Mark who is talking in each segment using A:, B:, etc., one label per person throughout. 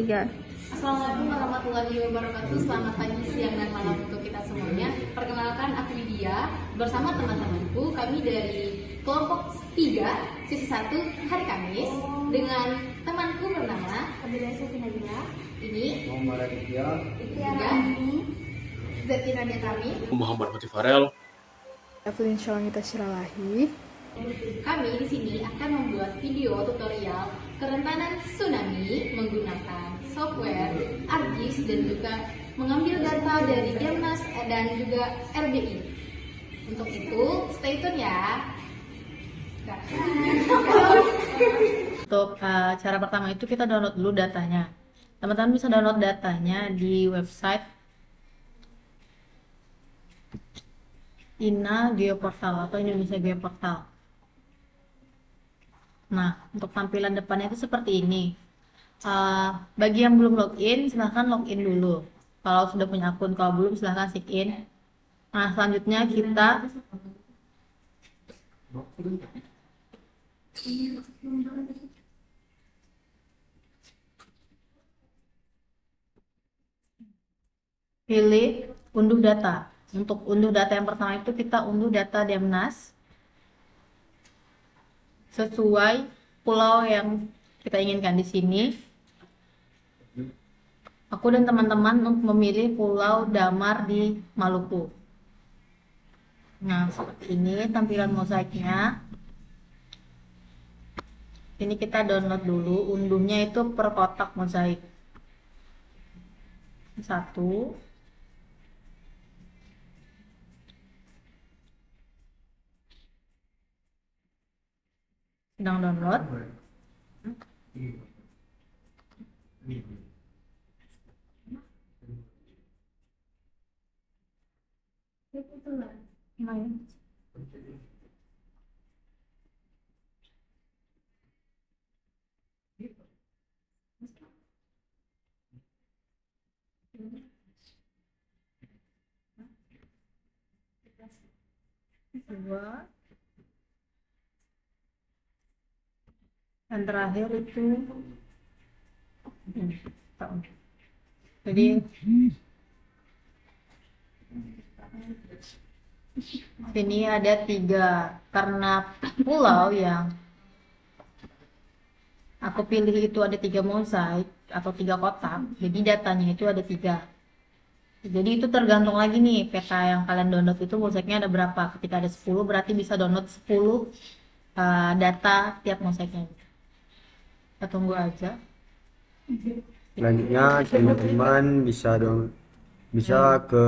A: 3.
B: Assalamualaikum warahmatullahi wabarakatuh. Selamat pagi, siang, dan malam untuk kita semuanya. Perkenalkan, aku Widya. Bersama teman-temanku, kami dari kelompok 3, sesi 1, hari Kamis. Dengan temanku bernama
C: Abdullah Sofina.
B: ini
D: Muhammad Aditya,
B: juga Zaki Nadia kami.
E: Muhammad Fatih Farel.
A: Evelyn Shalangita Syiralahi.
B: Kami di sini akan membuat video tutorial kerentanan tsunami menggunakan software ArcGIS dan juga mengambil data dari Demnas dan juga RBI. Untuk itu, stay tune ya.
F: Untuk cara pertama itu kita download dulu datanya. Teman-teman bisa download datanya di website INA Geoportal atau Indonesia Geoportal. Nah, untuk tampilan depannya itu seperti ini. Bagi yang belum login, silahkan login dulu. Kalau sudah punya akun, kalau belum silahkan sign in. Nah, selanjutnya kita pilih unduh data. Untuk unduh data yang pertama itu kita unduh data Demnas sesuai pulau yang kita inginkan. Di sini aku dan teman-teman memilih Pulau Damar di Maluku. Nah, seperti ini tampilan mozaiknya. Ini kita download dulu, unduhnya itu per kotak mozaik. 1. Sedang download. Main. Dua. Yang terakhir itu jadi sini ada 3 karena pulau yang aku pilih itu ada 3 mozaik atau 3 kotak, jadi datanya itu ada 3. Jadi itu tergantung lagi nih peta yang kalian download itu mozaiknya ada berapa. Ketika ada 10 berarti bisa download 10 data tiap mozaiknya. Kita tunggu aja.
D: selanjutnya teman-teman bisa ke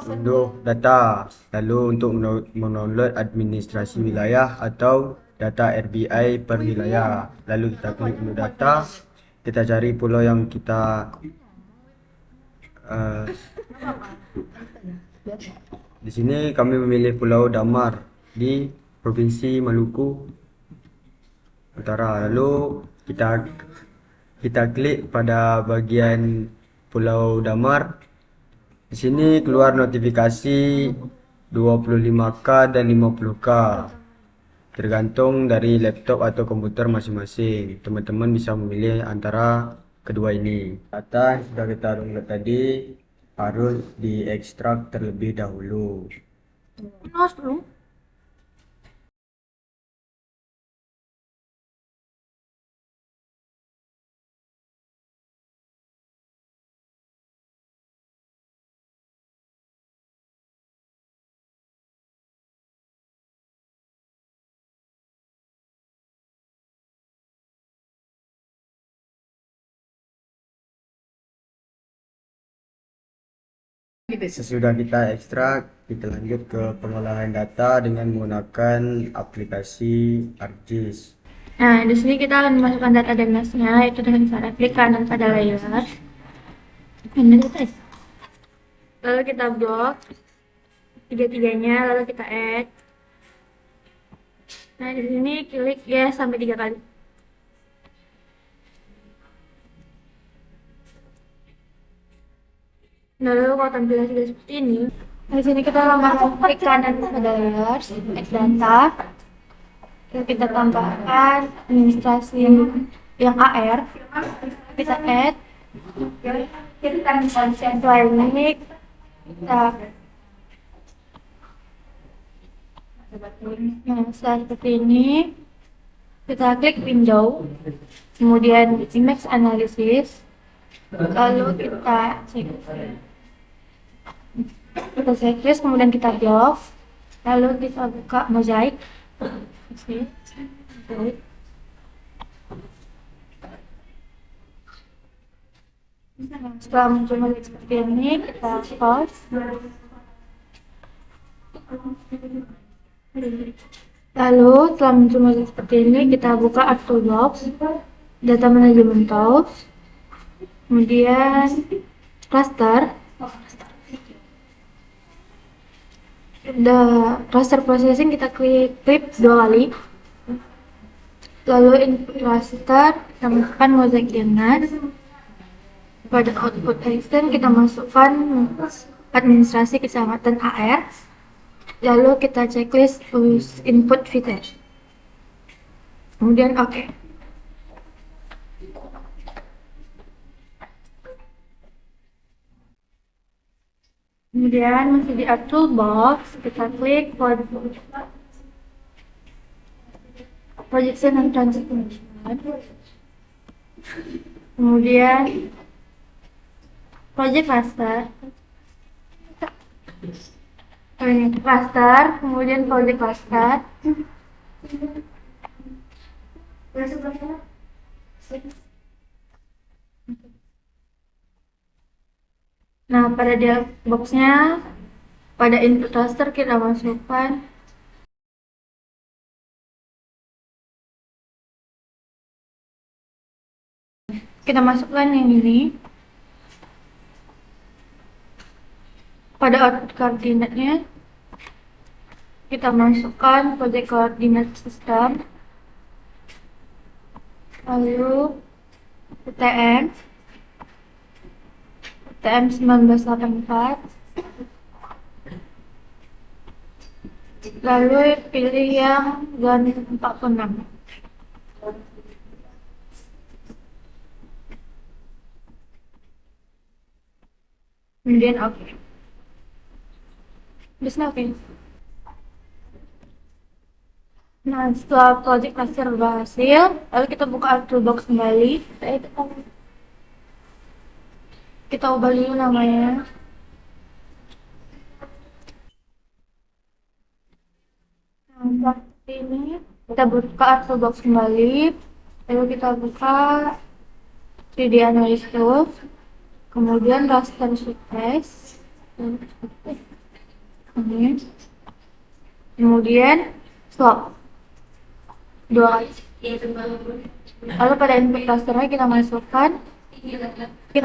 D: unduh data, lalu untuk mendownload administrasi wilayah atau data RBI per wilayah, lalu kita klik unduh data, kita cari pulau yang kita di sini kami memilih Pulau Damar di Provinsi Maluku Utara. Lalu kita klik pada bagian Pulau Damar. Di sini keluar notifikasi 25K dan 50K. Tergantung dari laptop atau komputer masing-masing. Teman-teman bisa memilih antara kedua ini. Data yang sudah kita download tadi harus diekstrak terlebih dahulu. Sesudah kita ekstrak, kita lanjut ke pengolahan data dengan menggunakan aplikasi ArcGIS.
C: Nah, di sini kita akan memasukkan data Demnasnya itu dengan cara klik kanan pada layer. Lalu kita blok tiga-tiganya, lalu kita add. Nah, di sini klik yes sampai 3 kali. Lalu kalau tampilan sudah seperti ini, di sini kita langsung klik kanan pada layers, add data. Lalu kita tambahkan administrasi yang AR, kita add. Setelah ini setelah seperti ini kita klik window, kemudian image analysis, lalu kita checklist, kemudian kita close, lalu kita buka mosaic. Setelah muncul mosaic seperti ini, kita pause. Lalu setelah muncul mosaic seperti ini, kita buka Art Toolbox, Data Management Tools, kemudian Cluster. Cluster Processing kita klik 2 kali. Lalu input cluster kita masukkan mosaic dianas. Pada output item kita masukkan administrasi kecamatan AR. Lalu kita checklist input feature. Kemudian oke. Kemudian masih di Art Toolbox, kita klik Projection and Transformation. Kemudian Project Cluster. Kemudian Project Cluster. Nah, pada dialog boxnya, pada input cluster kita masukkan yang ini. Pada output koordinatnya kita masukkan project coordinate system, lalu UTM 1984, lalu pilih yang bulan 46. Kemudian oke. Oke. Nah, setelah project cluster berhasil, lalu kita buka Art Toolbox kembali. Kita ubah dulu namanya. Nah, seperti ini kita buka Art Toolbox kembali, lalu kita buka 3D Analysis Tools, kemudian raster surface, kemudian swap 2 kali. Lalu pada input rasternya kita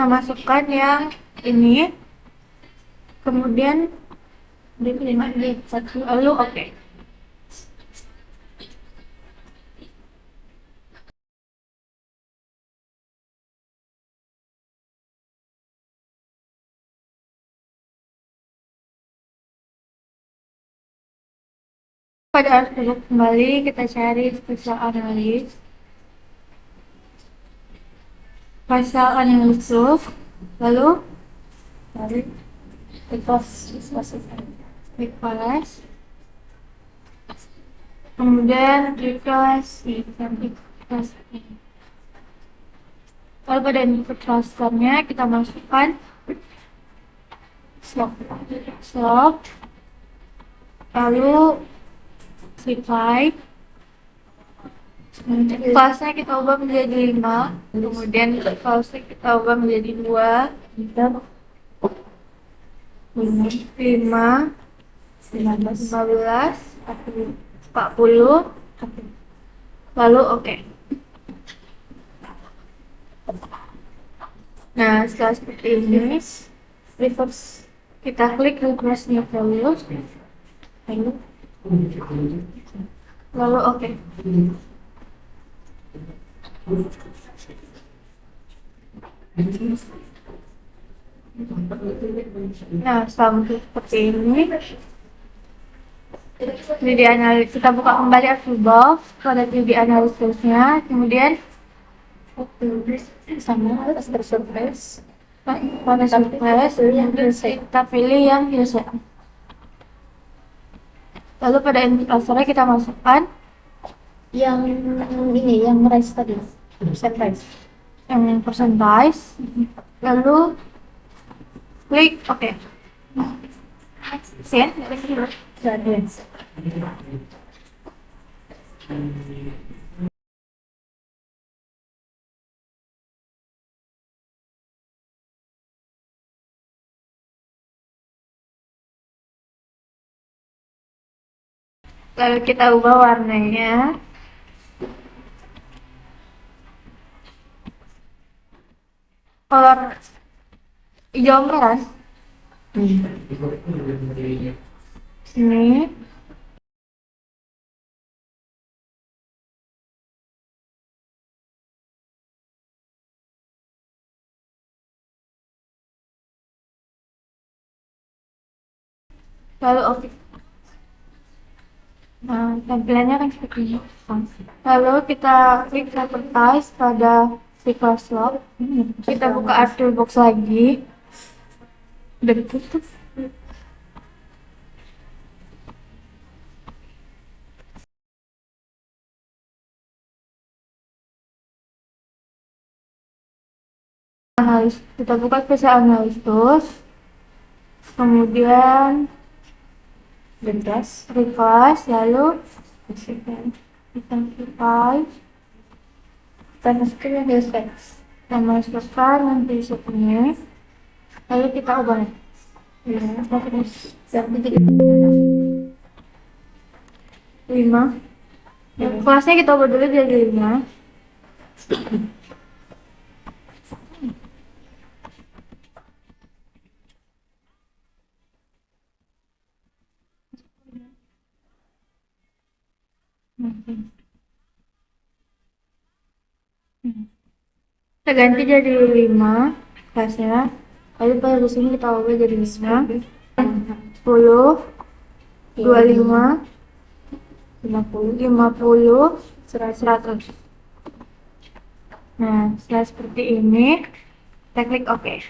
C: masukkan yang ini, kemudian di satu, lalu oke. Pada artikel kembali kita cari spatial analysis, lalu cari request, kemudian request. Lalu pada input clusternya kita masukkan slope, lalu supply. Kelasnya kita ubah menjadi 5, kemudian kelasnya kita ubah menjadi 2, 5, 15, 40, lalu oke. Nah, setelah seperti ini, reverse, kita klik reverse new values, lalu oke. Nah, seperti ini, kita buka kembali Toolbox pada 3D Analysisnya, kemudian
F: Sama master surprise.
C: Pada surprise, kita pilih yang heelset. Lalu pada indikatornya kita masukkan
F: Yang ini, yang rice tadi, surprise.
C: yang percentage, lalu klik OK. Send.
F: Jadi,
C: Lalu kita ubah warnanya. Color hijau merah. Sini. Lalu oke. Nah, tampilannya kan seperti ini. Lalu kita klik advertise pada Pixel Shop. Kita buka Artwork Box lagi. Udah ditutup. Analis, kita buka spesial analisis, kemudian refresh, lalu kita masukin yang heelset, kita masukkan nanti heelsetnya, lalu kita ubah lima. Kelasnya kita ubah dulu jadi 5. Kita ganti jadi 5 kelasnya, lalu pada di sini kita ubah jadi 5, 10, 25, 50, 100. Nah, setelah seperti ini, kita klik OK.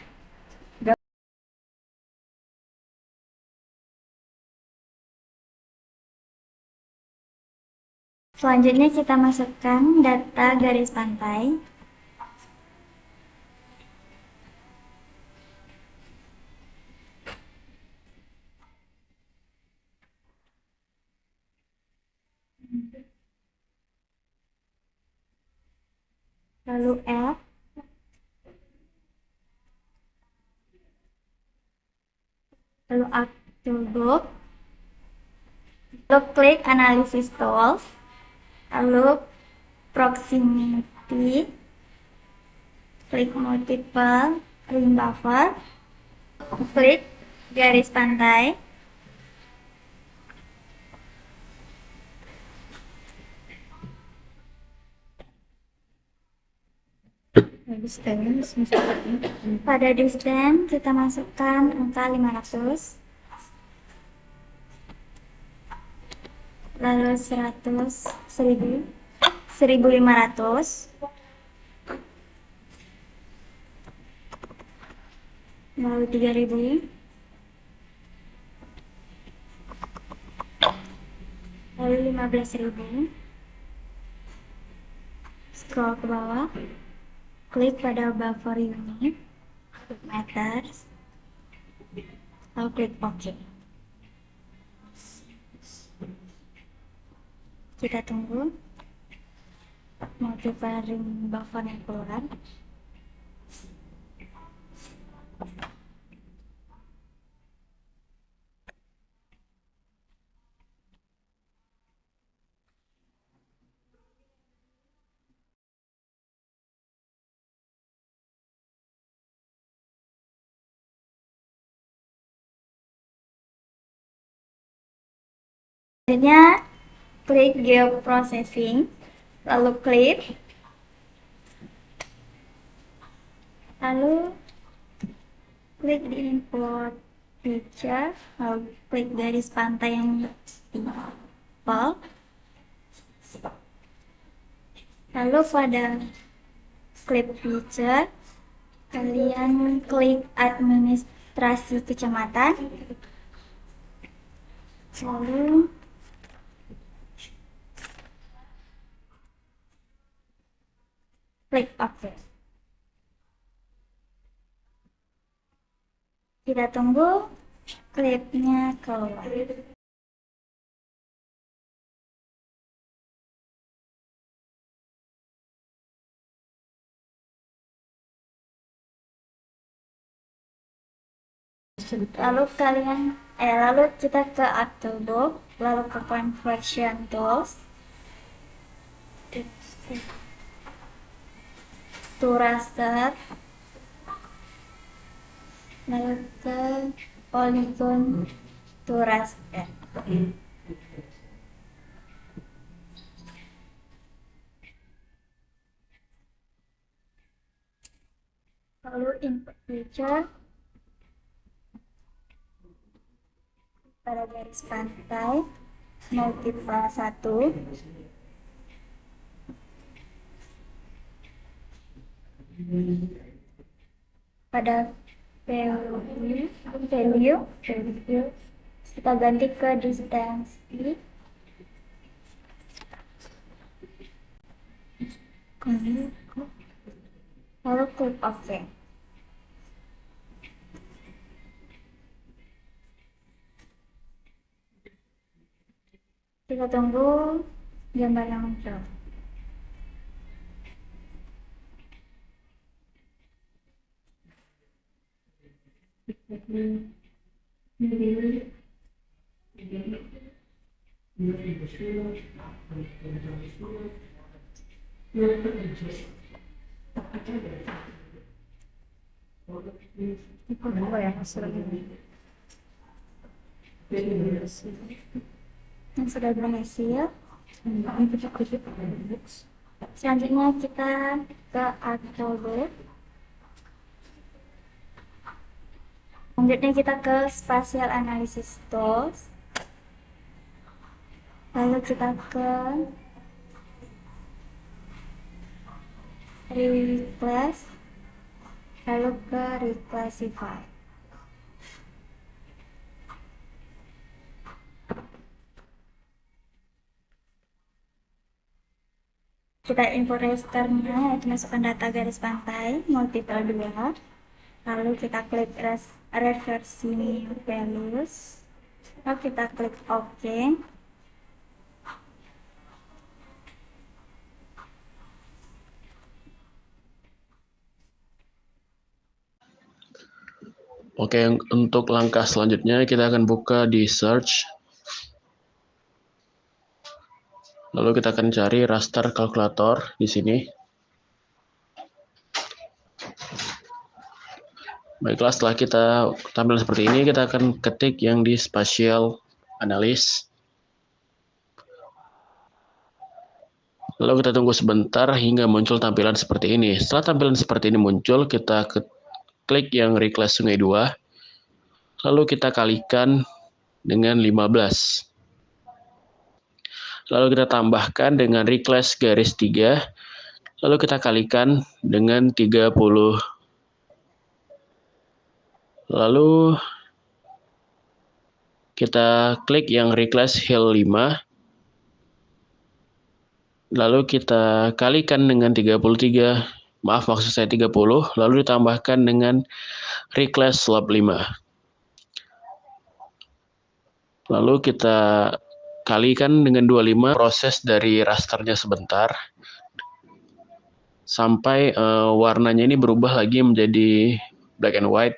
E: Selanjutnya kita masukkan data garis pantai. Lalu F. Lalu Active. Lalu klik Analysis Tools. Lalu Proximity. Klik Multiple Ring Buffer. Klik garis pantai. Pada distance kita masukkan angka 500, lalu 100, 1000, 1500, lalu 3000, lalu 15.000. Scroll ke bawah, klik pada buffer unit, meters, lalu klik OK. Kita tunggu multiple ring buffer yang keluar. Selanjutnya klik geoprocessing, lalu klik di import picture, lalu klik garis pantai yang default, lalu pada klik feature, kalian klik administrasi kecamatan, lalu klik OK. Kita tunggu klipnya keluar. Lalu kita ke Octobook, lalu ke Conversion Tools, to raster, lalu ke Polygon to raster. Lalu input feature pada garis pantai multiple 1. Pada value kita ganti ke distance, lalu klik OK. Kita tunggu gambar yang muncul. Yang sudah berhasil. Selanjutnya kita ke Octobook. Selanjutnya kita ke Spatial Analysis Tools. Lalu kita ke Reclass, lalu ke Reclassify. Kita import rasternya, yaitu masukkan data garis pantai multiple 2, lalu kita klik reverse values, lalu kita klik OK.
G: Oke, untuk langkah selanjutnya kita akan buka di search. Lalu kita akan cari raster kalkulator di sini. Baiklah, setelah kita tampil seperti ini, kita akan ketik yang di Spatial Analysis. Lalu kita tunggu sebentar hingga muncul tampilan seperti ini. Setelah tampilan seperti ini muncul, kita klik yang Reclass Sungai 2. Lalu kita kalikan dengan 15. Lalu kita tambahkan dengan Reclass garis 3. Lalu kita kalikan dengan 30. Lalu kita klik yang Reclass Hill 5. Lalu kita kalikan dengan 33. Maaf, maksud saya 30. Lalu ditambahkan dengan Reclass Slope 5. Lalu kita kalikan dengan 25, proses dari rasternya sebentar sampai warnanya ini berubah lagi menjadi black and white.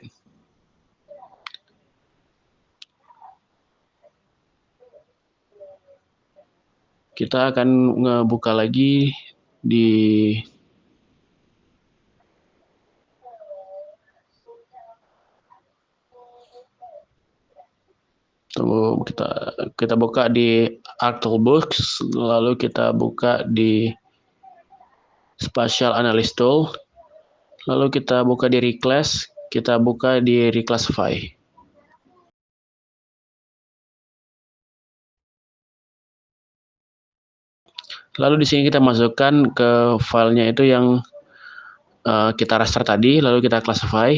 G: Kita akan ngebuka lagi di tunggu, kita buka di Octobook, lalu kita buka di Spatial Analysis Tool, lalu kita buka di Reclass, kita buka di Reclassify. Lalu di sini kita masukkan ke filenya itu yang kita raster tadi, lalu kita classify.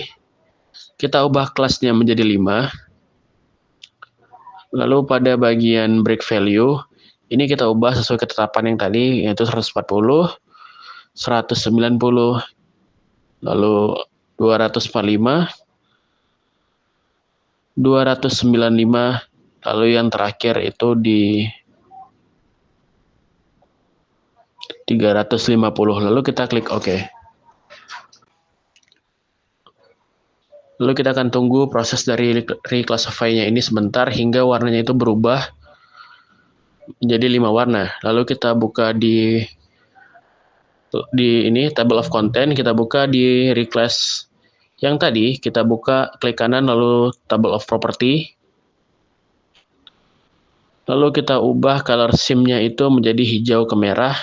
G: Kita ubah kelasnya menjadi 5. Lalu pada bagian break value, ini kita ubah sesuai ketetapan yang tadi, yaitu 140, 190, lalu 245, 295, lalu yang terakhir itu di 350. Lalu kita klik OK. Lalu kita akan tunggu proses dari reclassify-nya ini sebentar hingga warnanya itu berubah menjadi 5 warna. Lalu kita buka di ini table of content, kita buka di reclass yang tadi, kita buka klik kanan lalu table of property. Lalu kita ubah color scheme-nya itu menjadi hijau ke merah.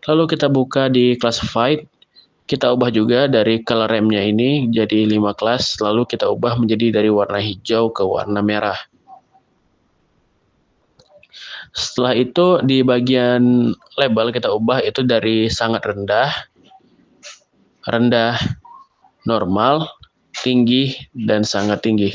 G: Lalu kita buka di classified. Kita ubah juga dari color RAM-nya ini jadi 5 kelas, lalu kita ubah menjadi dari warna hijau ke warna merah. Setelah itu di bagian label kita ubah itu dari sangat rendah, rendah, normal, tinggi, dan sangat tinggi.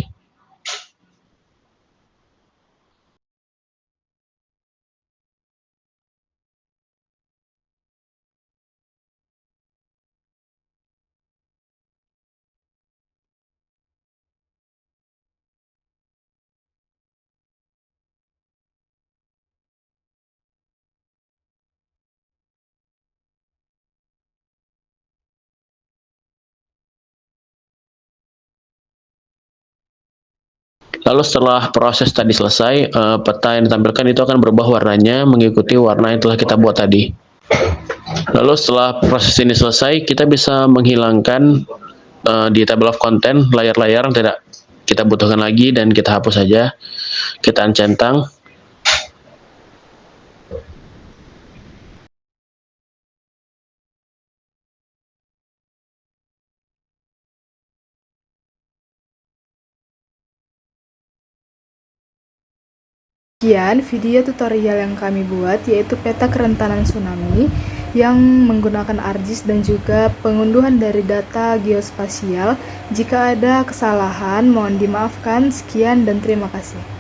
G: Lalu setelah proses tadi selesai, peta yang ditampilkan itu akan berubah warnanya mengikuti warna yang telah kita buat tadi. Lalu setelah proses ini selesai, kita bisa menghilangkan di table of content layar-layar yang tidak kita butuhkan lagi dan kita hapus saja. Kita uncentang.
A: Sekian video tutorial yang kami buat, yaitu peta kerentanan tsunami yang menggunakan ArcGIS dan juga pengunduhan dari data geospasial. Jika ada kesalahan, mohon dimaafkan. Sekian dan terima kasih.